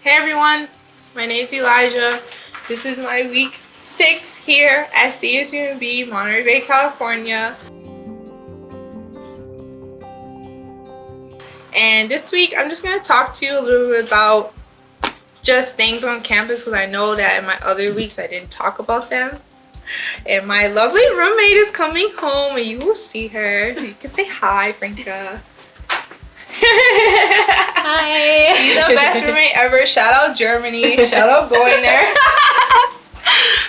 Hey everyone, my name's Elijah. This is my week 6 here at CSU-Monterey Bay, California. And this week I'm just going to talk to you a little bit about just things on campus because I know that in my other weeks I didn't talk about them. And my lovely roommate is coming home and you will see her. You can say hi, Franca. Hi. She's the best roommate ever. Shout out Germany. Shout out going there.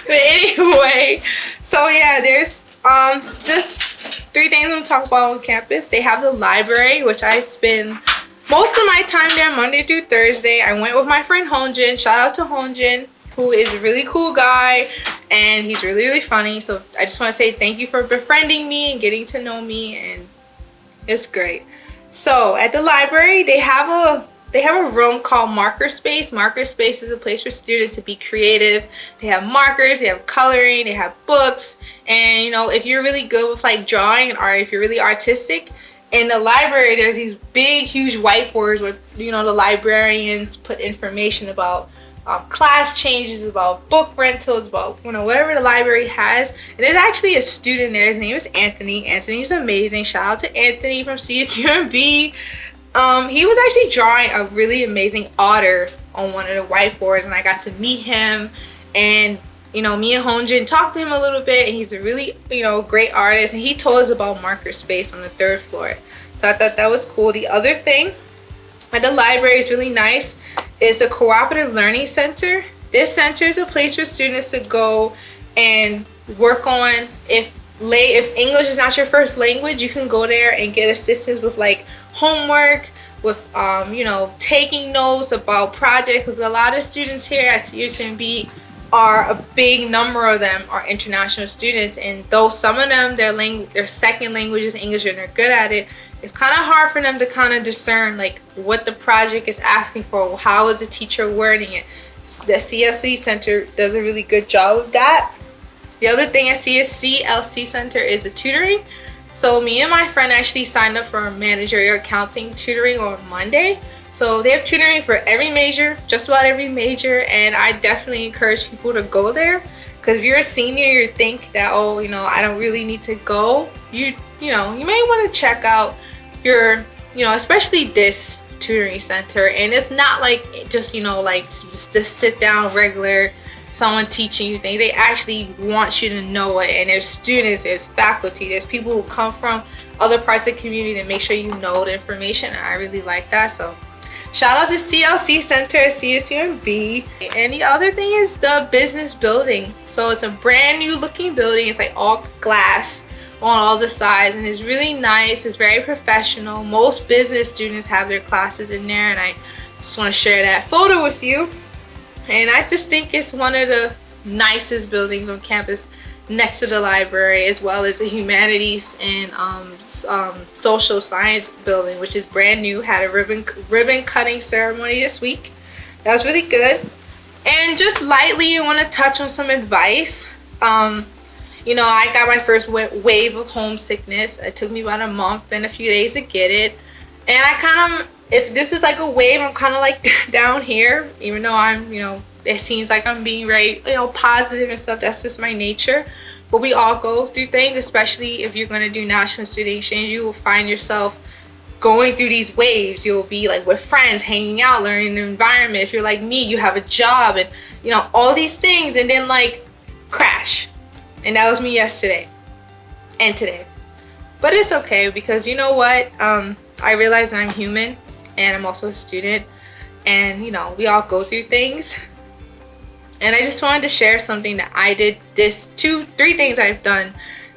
But anyway, so yeah, there's just 3 things I'm gonna talk about on campus. They have the library, which I spend most of my time there Monday through Thursday. I went with my friend Honjin. Shout out to Honjin, who is a really cool guy and he's really, really funny. So I just want to say thank you for befriending me and getting to know me, and it's great. So at the library, they have a room called Marker Space. Marker Space is a place for students to be creative. They have markers, they have coloring, they have books, and you know, if you're really good with like drawing or if you're really artistic, in the library there's these big, huge whiteboards where the librarians put information about class changes, about book rentals, about whatever the library has. And there's actually a student there. His name is Anthony. Anthony's amazing. Shout out to Anthony from CSU-MB. He was actually drawing a really amazing otter on one of the whiteboards, and I got to meet him. And me and Honjin talked to him a little bit, and he's a really great artist. And he told us about Marker Space on the 3rd floor. So I thought that was cool. The other thing at the library is really nice is the Cooperative Learning Center. This center is a place for students to go and work on, if English is not your first language, you can go there and get assistance with like homework, with taking notes about projects, because a lot of students here at CSU-MB are, a big number of them are international students, and though some of them their second language is English and they're good at it, it's kind of hard for them to kind of discern like what the project is asking for, how is the teacher wording it. The CSC Center does a really good job of that. The other thing at CSC Center is the tutoring. So me and my friend actually signed up for managerial accounting tutoring on Monday. So they have tutoring for every major, just about every major, and I definitely encourage people to go there. Because if you're a senior, you think that, I don't really need to go. You may want to check out your, especially this tutoring center. And it's not like just, just sit down regular, someone teaching you things. They actually want you to know it. And there's students, there's faculty, there's people who come from other parts of the community to make sure you know the information. And I really like that. So shout out to CLC Center at CSU-MB. And the other thing is the business building. So it's a brand new looking building. It's like all glass on all the sides, and it's really nice. It's very professional. Most business students have their classes in there, and I just want to share that photo with you. And I just think it's one of the nicest buildings on campus, next to the library, as well as the humanities and social science building, which is brand new. Had a ribbon cutting ceremony this week. That was really good. And just lightly, I want to touch on some advice. I got my first wave of homesickness. It took me about a month and a few days to get it. And I kind of, if this is like a wave, I'm kind of like down here, even though I'm, it seems like I'm being very, positive and stuff. That's just my nature. But we all go through things, especially if you're going to do national student exchange. You will find yourself going through these waves. You'll be like with friends, hanging out, learning the environment. If you're like me, you have a job and, all these things, and then like crash. And that was me yesterday and today. But it's okay, because you know what? I realize that I'm human and I'm also a student, and we all go through things. And I just wanted to share something that I did, 3 things I've done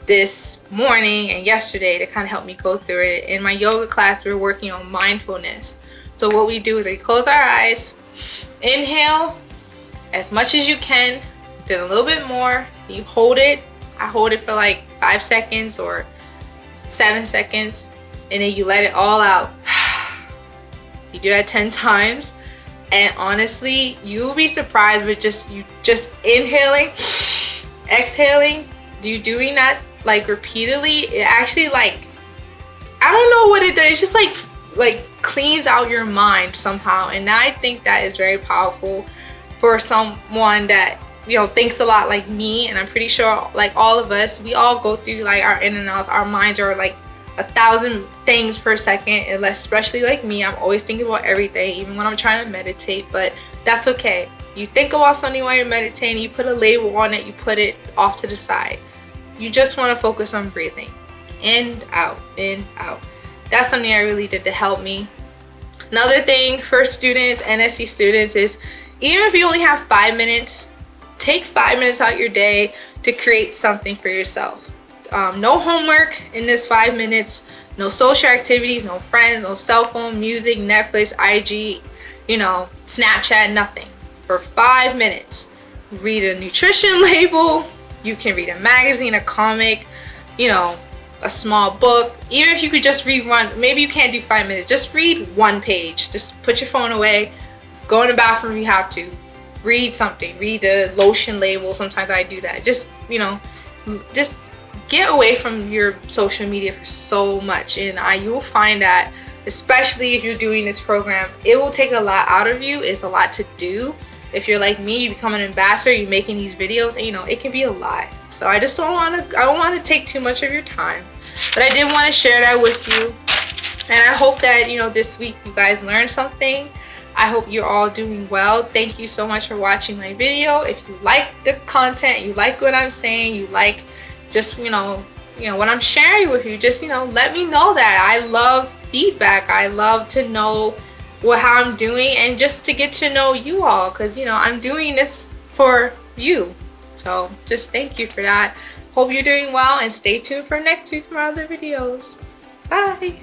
this morning and yesterday to kind of help me go through it. In my yoga class, we're working on mindfulness. So what we do is we close our eyes, inhale as much as you can, then a little bit more. You hold it. I hold it for like 5 seconds or 7 seconds, and then you let it all out. You do that 10 times, and honestly, you will be surprised with just inhaling, exhaling, you doing that like repeatedly. It actually, like, I don't know what it does. It's just like like cleans out your mind somehow. And I think that is very powerful for someone that, you know, thinks a lot like me. And I'm pretty sure like all of us, we all go through like our in and outs. Our minds are like 1,000 things per second, and especially like me, I'm always thinking about everything, even when I'm trying to meditate. But that's okay. You think about something while you're meditating, you put a label on it, you put it off to the side. You just want to focus on breathing in, out, in, out. That's something I really did to help me. Another thing for students, NSE students, is even if you only have 5 minutes, take 5 minutes out your day to create something for yourself. No homework in this 5 minutes, no social activities, no friends, no cell phone, music, Netflix, IG, you know, Snapchat, nothing. For 5 minutes, read a nutrition label. You can read a magazine, a comic, you know, a small book. Even if you could just read one, maybe you can't do 5 minutes, just read one page. Just put your phone away, go in the bathroom if you have to, read something, read the lotion label. Sometimes I do that. Just, you know, just get away from your social media for so much, and you'll find that, especially if you're doing this program, it will take a lot out of you. It's a lot to do. If you're like me, you become an ambassador, you're making these videos, and you know, it can be a lot. So I just don't want to take too much of your time, but I did want to share that with you. And I hope that, you know, this week you guys learned something. I hope you're all doing well. Thank you so much for watching my video. If you like the content, you like what I'm saying, you like just, you know what I'm sharing with you, just, you know, let me know that. I love feedback. I love to know how I'm doing, and just to get to know you all, because, you know, I'm doing this for you. So just thank you for that. Hope you're doing well, and stay tuned for next week for other videos. Bye.